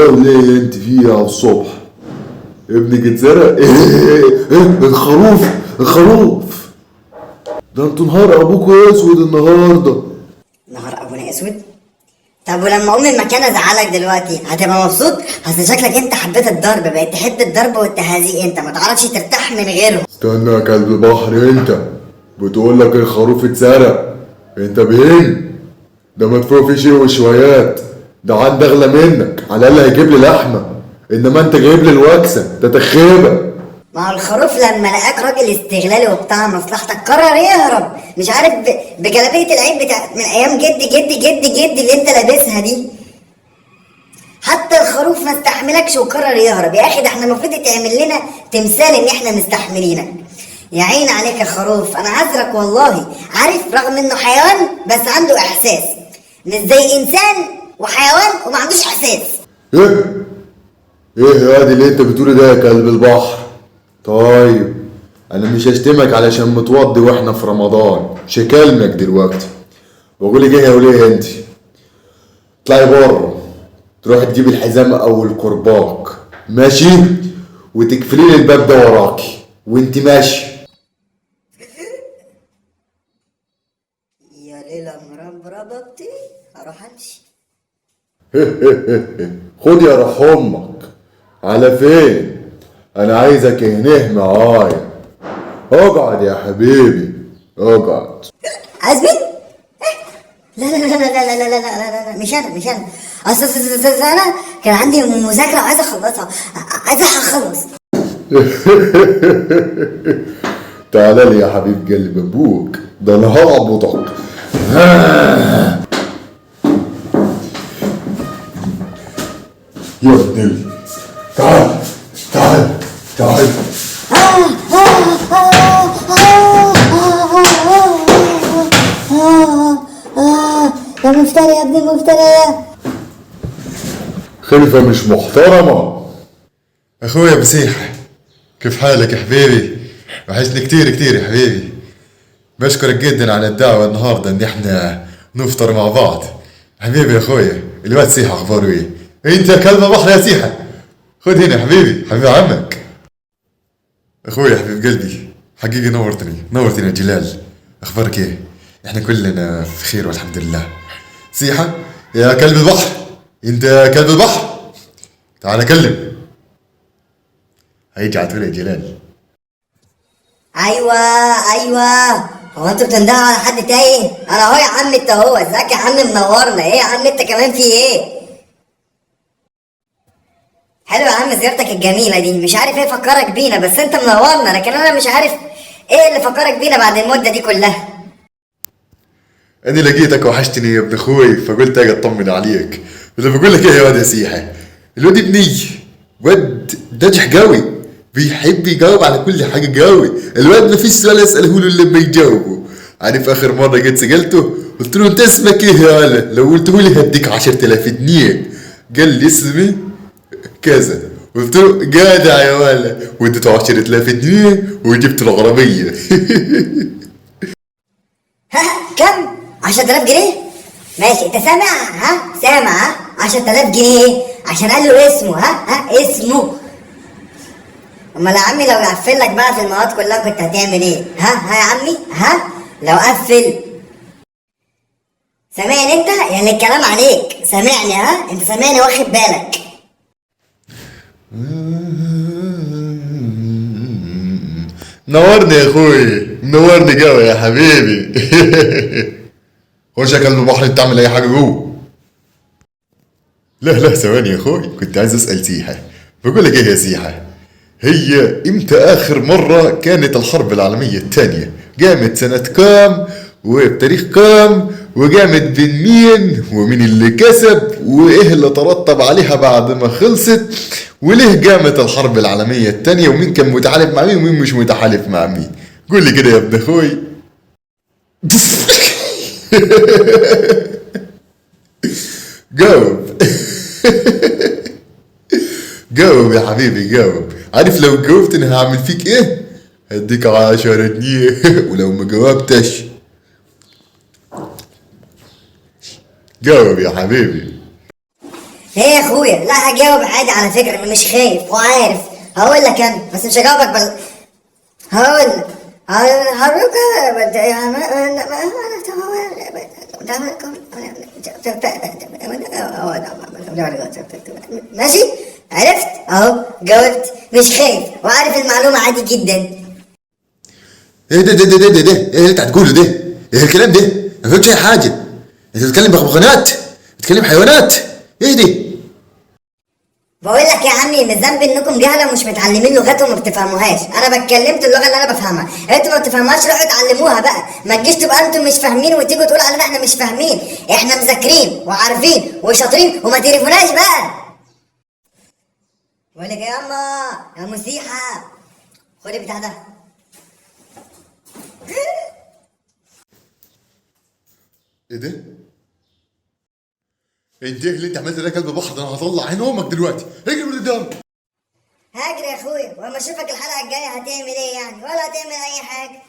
اللي انت فيها الصبح؟ ابنك اتسرق؟ الخروف، الخروف ده انتوا نهار ابوكوا اسود النهارده. نهار ابونا اسود. طب ولما اقوم من المكان ازعلك دلوقتي هتبقى مبسوط؟ اصل شكلك انت حبيت الضرب، بقيت تحب الضرب والتهازيق، انت ما تعرفش ترتاح من غيرهم. استنى يا كلب البحر، انت بتقول لك الخروف اتسرق؟ انت بهين؟ ده مدفوع فيه شيء وشويات، ده عندي اغلى منك، على الاقل هيجيب لي لحمه، انما انت جايب لي الوكسه، ده تخيبه. ما هو الخروف لما لقاك راجل استغلالي وبتاع مصلحتك قرر يهرب، مش عارف بجلابيه العيد بتاع من ايام جد اللي انت لابسها دي. حتى الخروف ما استحملكش وقرر يهرب. يا اخي ده احنا المفروض تعمل لنا تمثال ان احنا مستحملينك. يا عين عليك يا خروف، انا عذرك والله. عارف رغم انه حيوان بس عنده احساس، مش زي انسان وحيوان وما عندوش احساس. ايه يا دي اللي انت بتقوله ده يا كلب البحر؟ طيب انا مش هشتمك علشان متوضي واحنا في رمضان، مش هكلمك دلوقتي. بقول لك ايه يا وليه انت؟ اطلعي بره، تروحي تجيبي الحزام او الكرباج، ماشي؟ وتقفلي لي الباب ده وراكي وانت ماشي. يا ليلة مربربتي، هروح امشي. خد يا روح امك، على فين؟ انا عايزك هنا معايا. اقعد يا حبيبي، اقعد. عايز مين؟ لا لا لا لا لا لا لا لا لا، مش انا. اصل انا كان عندي مذاكرة وعايز اخلصها، عايز اخلص. تعالى لي يا حبيب قلب ابوك، ده انا هعبطك. يا ابني تعال تعال تعال. يا مفتري يا ابن المفترية. خلفة مش محترمة. اخويا مسيح، كيف حالك يا حبيبي؟ وحشني كتير كتير يا حبيبي. بشكرك جدا على الدعوة النهاردة ان احنا نفطر مع بعض. حبيبي يا اخويا، الواد سيحة اخباره ايه؟ انت يا كلب بحر يا سيحة، خد هنا يا حبيبي، حبيب عمك. اخويا حبيب قلبي، حقيقي نورتني يا جلال. اخبارك ايه؟ احنا كلنا في خير والحمد لله. سيحة يا كلب البحر، انت يا كلب البحر، تعال كلم. هيجي عطول يا جلال. ايوه، هو انتوا بتندهوا على حد تايه؟ انا اهو يا عم، انت اهو. ازيك يا عم؟ منورنا. ايه يا عم انت كمان في ايه؟ حلو يا عم زيارتك الجميلة دي، مش عارف ايه فكرك بينا، بس انت منورنا، لكن انا مش عارف ايه اللي فكرك بينا بعد المدة دي كلها. انا لقيتك وحشتني يا ابن اخوي، فقلت اجي اطمن عليك. انا بقول لك ايه يا واد يا سيحة، الواد ابني واد ناجح قوي، بيحب يجاوب على كل حاجة قوي. الواد ما فيش سؤال اساله له الا لما يجاوبه. عارف اخر مرة جيت سألته قلت له انت اسمك ايه يا ولا؟ لو قلته لي هديك 10,000 جنيه. قال لي اسمي كذا، قلت له جدع يا ولا، واديته 10,000 جنيه وجبت له عربية. ها كم؟ 10,000 جنيه؟ ماشي، انت سامع؟ سامع؟ 10,000 جنيه عشان قال له اسمه. اسمه. امال يا عمي لو قفل لك بقى في المواد كلها كنت هتعمل ايه؟ يا عمي لو قفل. سامعني انت؟ يعني الكلام عليك، سامعني؟ انت سامعني واخد بالك؟ نورني يا اخوي، منورني قوي يا حبيبي. خش يا كلب البحر، انت تعمل اي حاجه جوه؟ لا ثواني يا اخوي، كنت عايز اسال سيحه. بقول لك ايه يا سيحه، هي امتى اخر مره كانت الحرب العالميه الثانيه؟ قامت سنه كام وبتاريخ كام؟ وقامت بين مين ومين اللي كسب؟ وايه اللي ترتب عليها بعد ما خلصت؟ وليه قامت الحرب العالميه الثانيه؟ ومين كان متحالف مع مين ومين مش متحالف مع مين؟ قول لي كده يا ابن اخوي. جاوب. جاوب يا حبيبي جاوب. عارف لو جاوبت انا هعمل فيك ايه؟ هديك 10 جنيه. ولو ما جاوبتش جاوب يا حبيبي. ايه يا اخويا؟ لا هجاوب عادي على فكره، انا مش خايف وعارف. هقول لك انا بس مش هجاوبك هقول لك هروك ماشي. عرفت اهو، جاوبت. مش خايف وعارف المعلومه عادي جدا. ايه ده ايه اللي انت هتقوله ده؟ ايه الكلام ده؟ ما فهمتش اي حاجه. انت بتتكلم بغبغانات؟ بتتكلم حيوانات؟ ايه دي؟ بقول لك يا عمي، من ذنب انكم جهله ومش متعلمين لغات وما بتفهموهاش. انا بتكلمت اللغه اللي انا بفهمها، انتوا ما بتفهموهاش، روحوا اتعلموها بقى. ما تجيش تبقى انتوا مش فاهمين وتيجوا تقولوا علينا احنا مش فاهمين. احنا مذاكرين وعارفين وشاطرين وما تقرفوناش بقى. بقول لك يا اما يا مسيحه، خدي البتاع ده. ايه ده؟ انت ايه اللي انت عملت ده؟ كلب بحر ده انا هطلع عين امك دلوقتي. اجري من قدام. هاجري يا اخويا، واما اشوفك الحلقه الجايه هتعمل ايه يعني؟ ولا هتعمل اي حاجه.